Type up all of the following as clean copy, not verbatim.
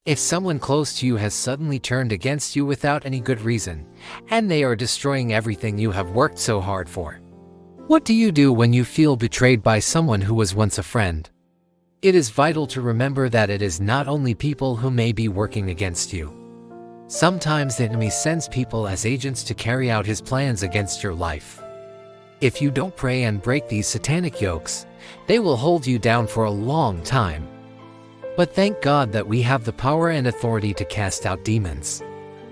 If someone close to you has suddenly turned against you without any good reason, and they are destroying everything you have worked so hard for. What do you do when you feel betrayed by someone who was once a friend? It is vital to remember that it is not only people who may be working against you. Sometimes the enemy sends people as agents to carry out his plans against your life. If you don't pray and break these satanic yokes, they will hold you down for a long time. But thank God that we have the power and authority to cast out demons.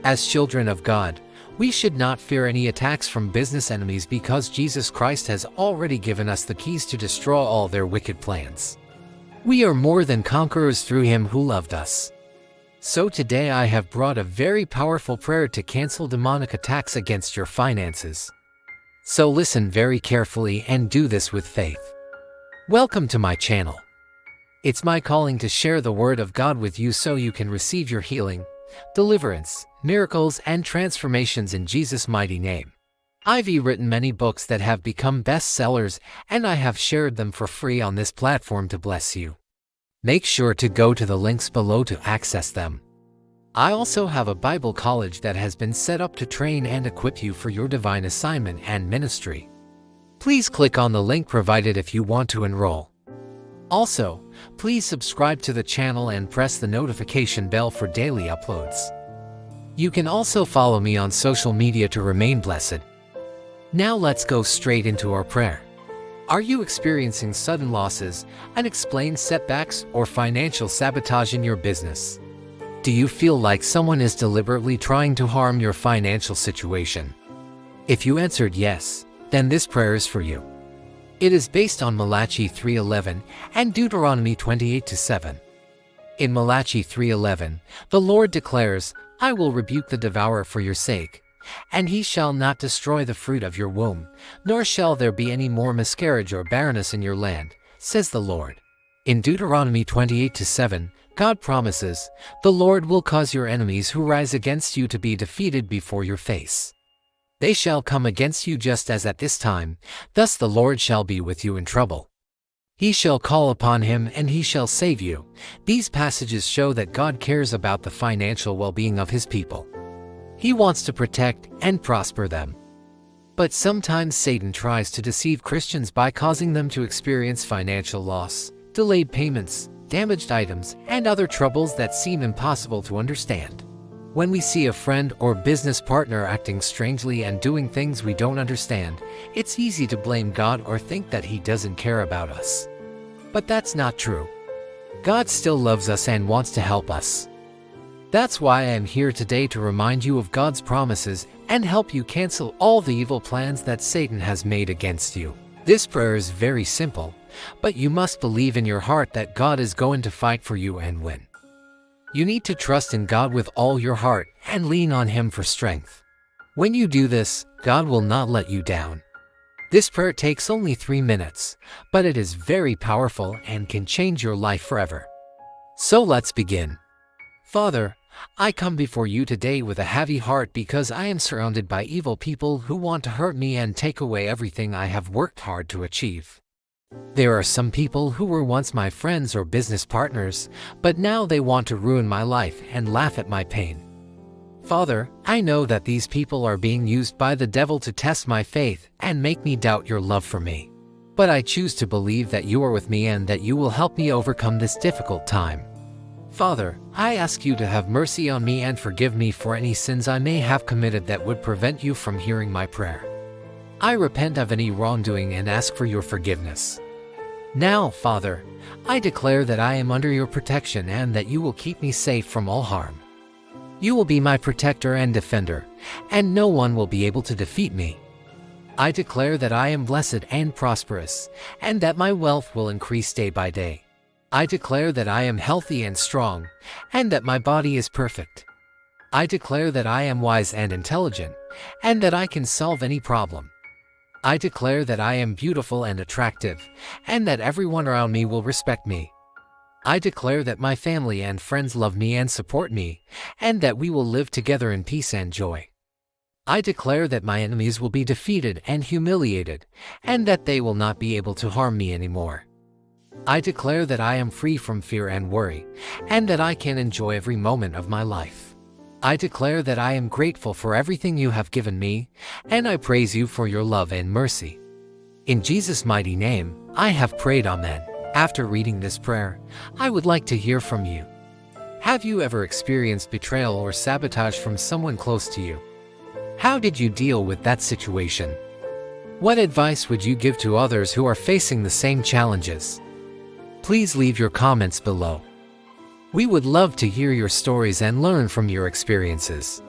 As children of God, we should not fear any attacks from business enemies because Jesus Christ has already given us the keys to destroy all their wicked plans. We are more than conquerors through Him who loved us. So today I have brought a very powerful prayer to cancel demonic attacks against your finances. So listen very carefully and do this with faith. Welcome to my channel. It's my calling to share the Word of God with you so you can receive your healing, deliverance, miracles, and transformations in Jesus' mighty name. I've written many books that have become bestsellers, and I have shared them for free on this platform to bless you. Make sure to go to the links below to access them. I also have a Bible college that has been set up to train and equip you for your divine assignment and ministry. Please click on the link provided if you want to enroll. Also, please subscribe to the channel and press the notification bell for daily uploads. You can also follow me on social media to remain blessed. Now let's go straight into our prayer. Are you experiencing sudden losses, unexplained setbacks, or financial sabotage in your business? Do you feel like someone is deliberately trying to harm your financial situation? If you answered yes, then this prayer is for you. It is based on Malachi 3:11 and Deuteronomy 28:7. In Malachi 3:11, the Lord declares, "I will rebuke the devourer for your sake, and he shall not destroy the fruit of your womb, nor shall there be any more miscarriage or barrenness in your land, says the Lord." In Deuteronomy 28:7, God promises, "The Lord will cause your enemies who rise against you to be defeated before your face. They shall come against you just as at this time, thus the Lord shall be with you in trouble. He shall call upon him and he shall save you." These passages show that God cares about the financial well-being of his people. He wants to protect and prosper them. But sometimes Satan tries to deceive Christians by causing them to experience financial loss, delayed payments, damaged items, and other troubles that seem impossible to understand. When we see a friend or business partner acting strangely and doing things we don't understand, it's easy to blame God or think that He doesn't care about us. But that's not true. God still loves us and wants to help us. That's why I am here today to remind you of God's promises and help you cancel all the evil plans that Satan has made against you. This prayer is very simple, but you must believe in your heart that God is going to fight for you and win. You need to trust in God with all your heart and lean on Him for strength. When you do this, God will not let you down. This prayer takes only 3 minutes, but it is very powerful and can change your life forever. So let's begin. Father, I come before you today with a heavy heart because I am surrounded by evil people who want to hurt me and take away everything I have worked hard to achieve. There are some people who were once my friends or business partners, but now they want to ruin my life and laugh at my pain. Father, I know that these people are being used by the devil to test my faith and make me doubt your love for me. But I choose to believe that you are with me and that you will help me overcome this difficult time. Father, I ask you to have mercy on me and forgive me for any sins I may have committed that would prevent you from hearing my prayer. I repent of any wrongdoing and ask for your forgiveness. Now, Father, I declare that I am under your protection and that you will keep me safe from all harm. You will be my protector and defender, and no one will be able to defeat me. I declare that I am blessed and prosperous, and that my wealth will increase day by day. I declare that I am healthy and strong, and that my body is perfect. I declare that I am wise and intelligent, and that I can solve any problem. I declare that I am beautiful and attractive, and that everyone around me will respect me. I declare that my family and friends love me and support me, and that we will live together in peace and joy. I declare that my enemies will be defeated and humiliated, and that they will not be able to harm me anymore. I declare that I am free from fear and worry, and that I can enjoy every moment of my life. I declare that I am grateful for everything you have given me, and I praise you for your love and mercy. In Jesus' mighty name, I have prayed, Amen. After reading this prayer, I would like to hear from you. Have you ever experienced betrayal or sabotage from someone close to you? How did you deal with that situation? What advice would you give to others who are facing the same challenges? Please leave your comments below. We would love to hear your stories and learn from your experiences.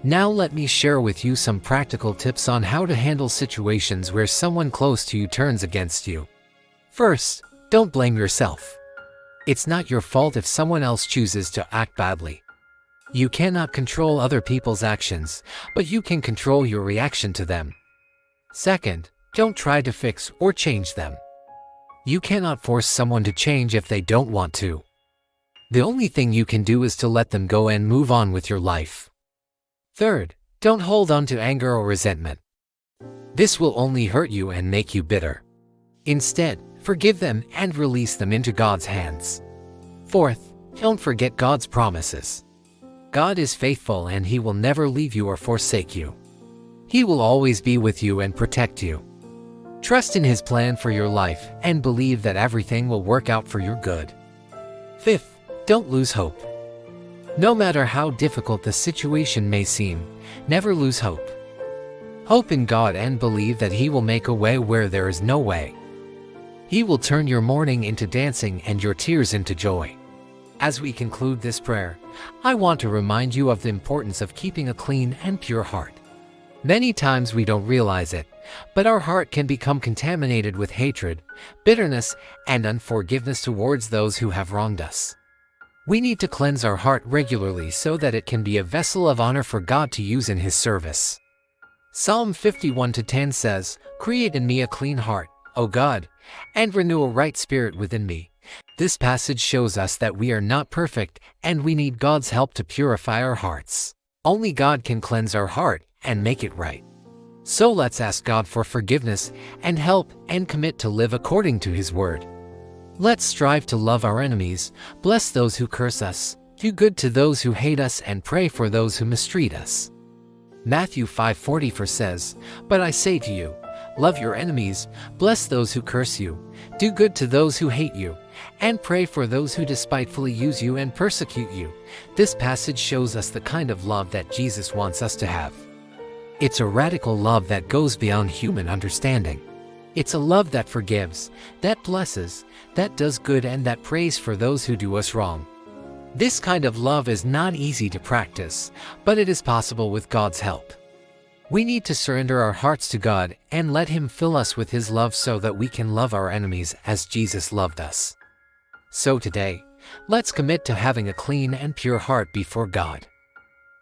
Now let me share with you some practical tips on how to handle situations where someone close to you turns against you. First, don't blame yourself. It's not your fault if someone else chooses to act badly. You cannot control other people's actions, but you can control your reaction to them. Second, don't try to fix or change them. You cannot force someone to change if they don't want to. The only thing you can do is to let them go and move on with your life. Third, don't hold on to anger or resentment. This will only hurt you and make you bitter. Instead, forgive them and release them into God's hands. Fourth, don't forget God's promises. God is faithful and He will never leave you or forsake you. He will always be with you and protect you. Trust in His plan for your life and believe that everything will work out for your good. Fifth, don't lose hope. No matter how difficult the situation may seem, never lose hope. Hope in God and believe that He will make a way where there is no way. He will turn your mourning into dancing and your tears into joy. As we conclude this prayer, I want to remind you of the importance of keeping a clean and pure heart. Many times we don't realize it, but our heart can become contaminated with hatred, bitterness, and unforgiveness towards those who have wronged us. We need to cleanse our heart regularly so that it can be a vessel of honor for God to use in His service. Psalm 51:10 says, "Create in me a clean heart, O God, and renew a right spirit within me." This passage shows us that we are not perfect and we need God's help to purify our hearts. Only God can cleanse our heart and make it right. So let's ask God for forgiveness and help and commit to live according to His word. Let's strive to love our enemies, bless those who curse us, do good to those who hate us, and pray for those who mistreat us. Matthew 5:44 says, "But I say to you, love your enemies, bless those who curse you, do good to those who hate you, and pray for those who despitefully use you and persecute you." This passage shows us the kind of love that Jesus wants us to have. It's a radical love that goes beyond human understanding. It's a love that forgives, that blesses, that does good, and that prays for those who do us wrong. This kind of love is not easy to practice, but it is possible with God's help. We need to surrender our hearts to God and let Him fill us with His love so that we can love our enemies as Jesus loved us. So today, let's commit to having a clean and pure heart before God.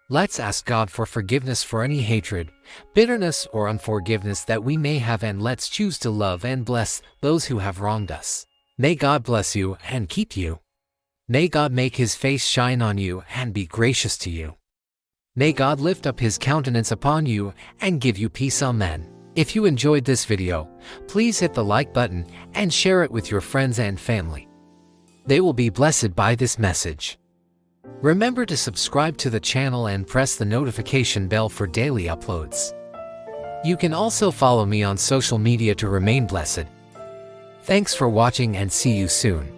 Let's ask God for forgiveness for any hatred, bitterness, or unforgiveness that we may have, and let's choose to love and bless those who have wronged us. May God bless you and keep you. May God make His face shine on you and be gracious to you. May God lift up His countenance upon you and give you peace. Amen. If you enjoyed this video, please hit the like button and share it with your friends and family. They will be blessed by this message. Remember to subscribe to the channel and press the notification bell for daily uploads. You can also follow me on social media to remain blessed. Thanks for watching and see you soon.